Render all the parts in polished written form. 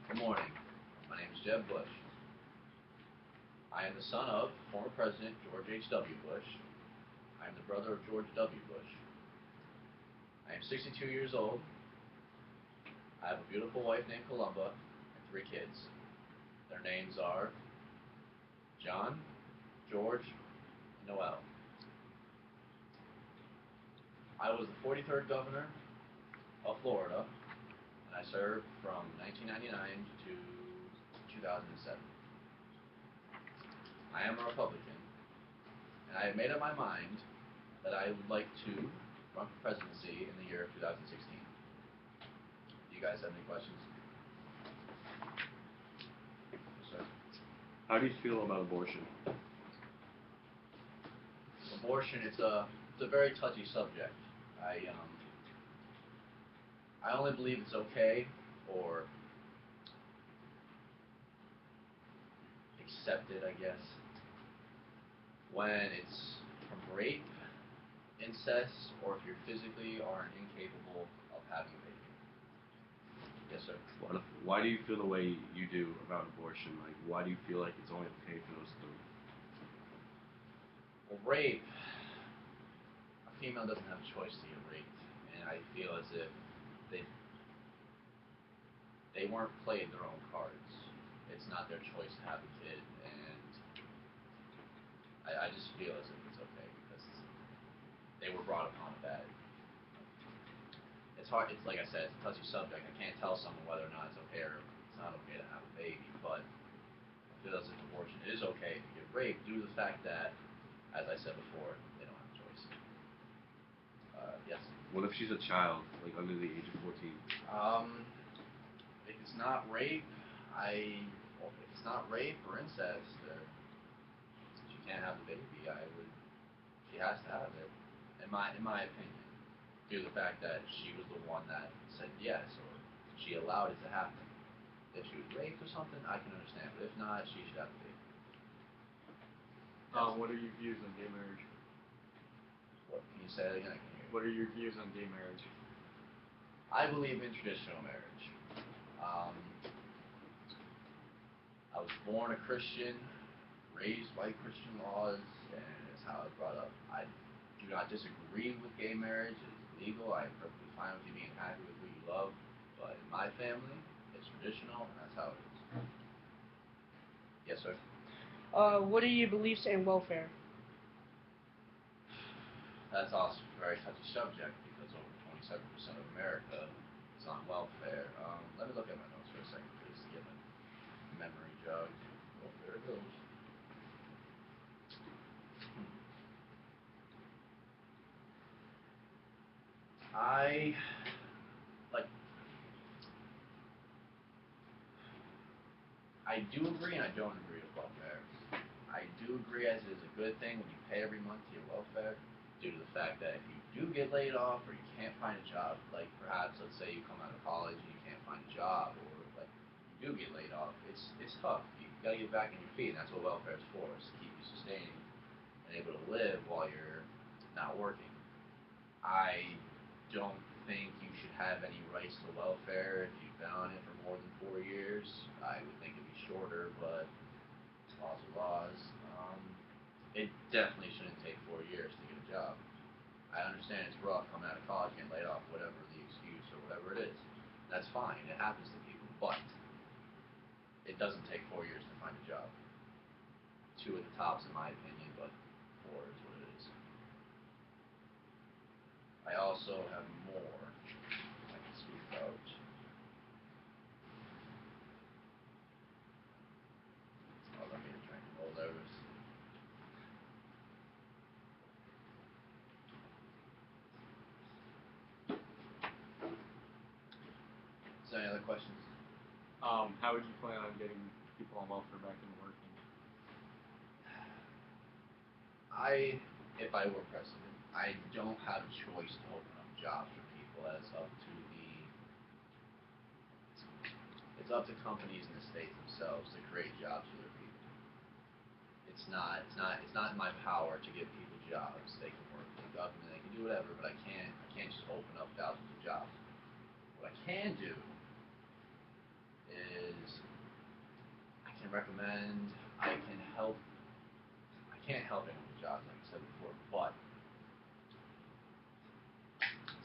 Good morning. My name is Jeb Bush. I am the son of former President George H.W. Bush. I am the brother of George W. Bush. I am 62 years old. I have a beautiful wife named Columba and 3 kids. Their names are John, George, and Noel. I was the 43rd governor of Florida, and I served from 1999 to 2007. I am a Republican, and I have made up my mind that I would like to run for presidency in the year of 2016. Do you guys have any questions? Yes, sir. How do you feel about abortion? Abortion, it's a very touchy subject. I only believe it's okay or accepted, I guess, when it's from rape, incest, or if you physically are incapable of having a baby. Yes, sir. Why do you feel the way you do about abortion? Like, why do you feel like it's only okay for those three? Well, rape, a female doesn't have a choice to get raped, and I feel as if they they weren't playing their own cards. It's not their choice to have a kid, and I just feel as if it's okay because they were brought upon that. It's hard. It's like I said, it's a touchy subject. I can't tell someone whether or not it's okay or it's not okay to have a baby, but I feel as if abortion is okay if you get raped due to the fact that, as I said before, they don't have a choice. Yes. What if she's a child, like under the age of 14? If it's not rape, well, if it's not rape or incest, or she can't have the baby, she has to have it, in my opinion, due to the fact that she was the one that said yes, or she allowed it to happen. If she was raped or something, I can understand, but if not, she should have the baby. Yes. What are your views on gay marriage? What, can you say that again? I can hear you. What are your views on gay marriage? I believe in traditional marriage. I was born a Christian, raised by Christian laws, and it's how I was brought up. I do not disagree with gay marriage. It's legal. I am perfectly fine with you being happy with who you love. But in my family, it's traditional, and that's how it is. Yes, sir. What are your beliefs in welfare? That's also a very touchy subject because over 27% of America is on welfare. Let me look at my notes for a second, please, to get my memory jogged. Oh, there it goes. I like. I do agree and I don't agree with welfare. I do agree as it is a good thing when you pay every month to your welfare, due to the fact that if you do get laid off or you can't find a job, like perhaps let's say you come out of college and you can't find a job, or like you do get laid off, it's tough. You gotta get back on your feet, and that's what welfare is for, is to keep you sustaining and able to live while you're not working. I don't think you should have any rights to welfare if you've been on it for more than 4 years. I would think it'd be shorter, but laws are laws. It definitely shouldn't take 4 years to get a job. I understand it's rough coming out of college, getting laid off, whatever the excuse or whatever it is. That's fine. It happens to people, but it doesn't take 4 years to find a job. 2 at the tops, in my opinion, but 4 is what it is. I also have more I can speak about. Oh, let me drink all those. Is there any other questions? How would you plan on getting people on welfare back into working? If I were president, I don't have a choice to open up jobs for people. It's up to companies in the states themselves to create jobs for their people. It's not in my power to give people jobs. They can work for the government, they can do whatever, but I can't just open up thousands of jobs. What I can do is can recommend. I can help. I can't help anyone with jobs, like I said before, but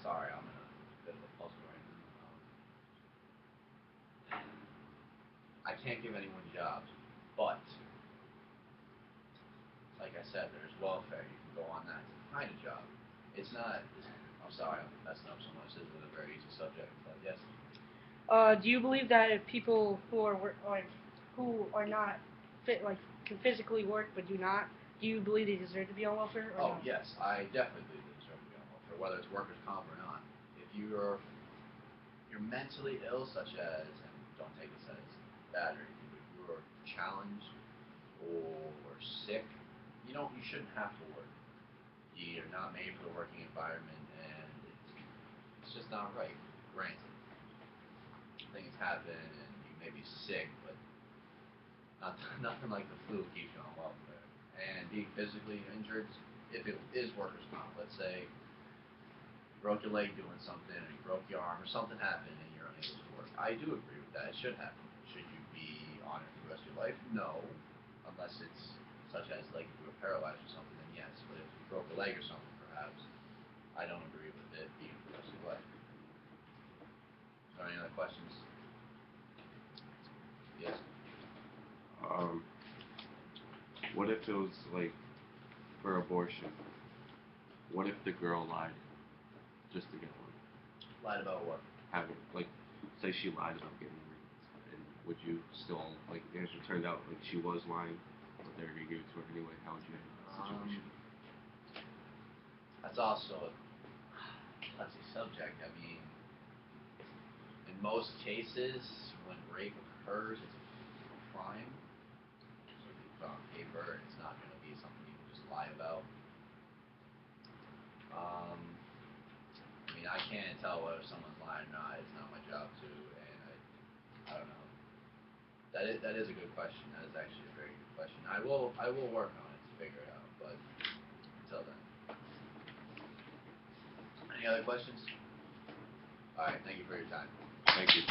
sorry, I'm in a bit of a puzzle right now. I can't give anyone jobs, but like I said, there's welfare. You can go on that to find a job. It's not. I'm sorry, I'm messing up so much. This is a very easy subject, but yes. Do you believe that if people who are not fit, like can physically work but do not, do you believe they deserve to be on welfare or Oh no? yes, I definitely believe they deserve to be on welfare, whether it's workers' comp or not. If you're mentally ill, such as, and don't take this as bad or anything, but if you're challenged or sick, you shouldn't have to work. You're not made for the working environment, and it's just not right. Granted, things happen, and you may be sick, but nothing like the flu keeps you on welfare. And being physically injured, if it is workers' comp, let's say you broke your leg doing something, or you broke your arm, or something happened, and you're unable to work. I do agree with that. It should happen. Should you be on it for the rest of your life? No, unless it's such as like if you were paralyzed or something, then yes. But if you broke a leg or something, perhaps, I don't agree with it being for the rest of your life. Is there any other questions? Yes. What if it was like for abortion? What if the girl lied just to get one? Lied about what? Having like, say she lied about getting reads, and would you still like? If it turned out like she was lying, but they're gonna give it to her anyway, how would you handle that situation? That's also a touchy subject. I mean, in most cases, when rape occurs, it's a crime. So if you put on paper, it's not going to be something you can just lie about. I mean, I can't tell whether someone's lying or not. It's not my job to, and I don't know. That is a good question. That is actually a very good question. I will work on it to figure it out. But until then, any other questions? All right. Thank you for your time. Thank you.